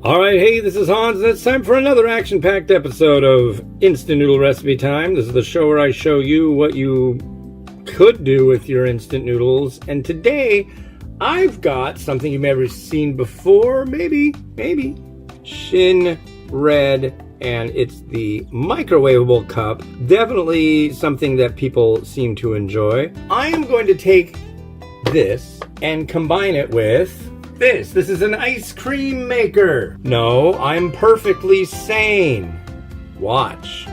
Alright, hey, this is Hans, and it's time for another action-packed episode of Instant Noodle Recipe Time. This is the show where I show you what you could do with your instant noodles. And today, I've got something you've never seen before, maybe. Shin Red, and it's the microwavable cup. Definitely something that people seem to enjoy. I am going to take this and combine it with this. This is an ice cream maker. No, I'm perfectly sane. Watch.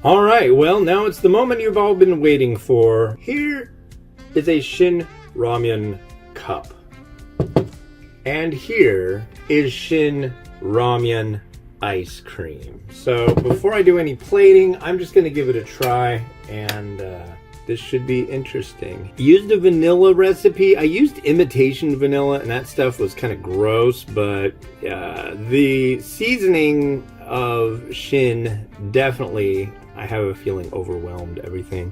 Alright, well, now it's the moment you've all been waiting for. Here is a Shin Ramyun cup. And here is Shin Ramyun ice cream. So before I do any plating, I'm just going to give it a try, and this should be interesting. Used a vanilla recipe. I used imitation vanilla, and that stuff was kind of gross, but the seasoning of Shin definitely, I have a feeling, overwhelmed everything.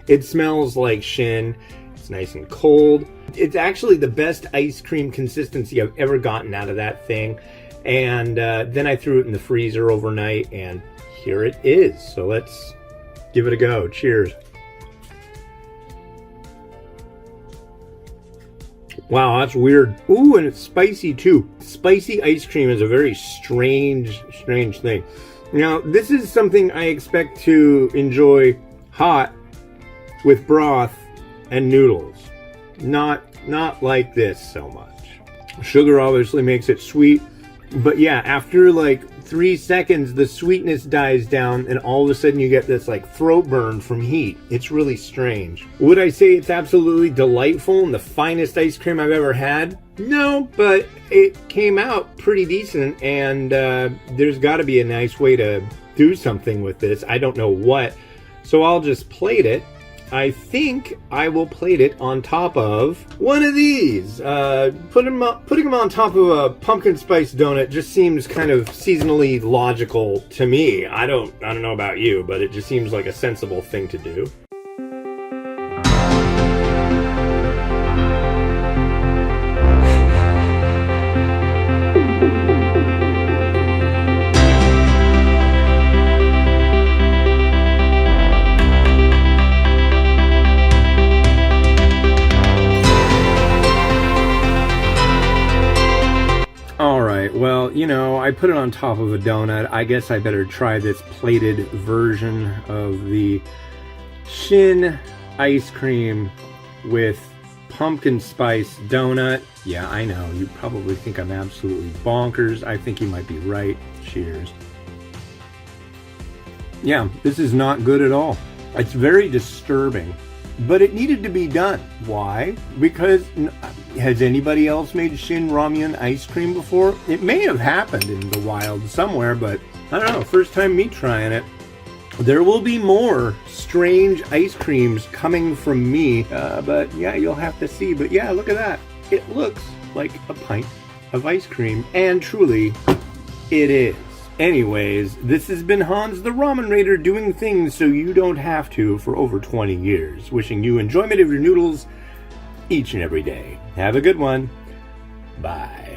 It smells like Shin. It's nice and cold. It's actually the best ice cream consistency I've ever gotten out of that thing. And then I threw it in the freezer overnight, and here it is. So let's give it a go. Cheers. Wow, that's weird. Ooh, and it's spicy too. Spicy ice cream is a very strange thing. Now, this is something I expect to enjoy hot with broth and noodles. Not like this so much. Sugar obviously makes it sweet, but yeah, after like 3 seconds, the sweetness dies down, and all of a sudden you get this like throat burn from heat. It's really strange. Would I say it's absolutely delightful and the finest ice cream I've ever had? No, but it came out pretty decent, and there's got to be a nice way to do something with this. I don't know what, so I'll just plate it. I think I will plate it on top of one of these. Putting them on top of a pumpkin spice donut just seems kind of seasonally logical to me. I don't know about you, but it just seems like a sensible thing to do. Well, you know, I put it on top of a donut. I guess I better try this plated version of the Shin ice cream with pumpkin spice donut. Yeah, I know. You probably think I'm absolutely bonkers. I think you might be right. Cheers. Yeah, this is not good at all. It's very disturbing. But it needed to be done. Why? Because has anybody else made Shin Ramyun ice cream before? It may have happened in the wild somewhere, but I don't know. First time me trying it. There will be more strange ice creams coming from me, but yeah, you'll have to see. But yeah, look at that. It looks like a pint of ice cream, and truly, it is. Anyways, this has been Hans the Ramen Raider doing things so you don't have to for over 20 years. Wishing you enjoyment of your noodles each and every day. Have a good one. Bye.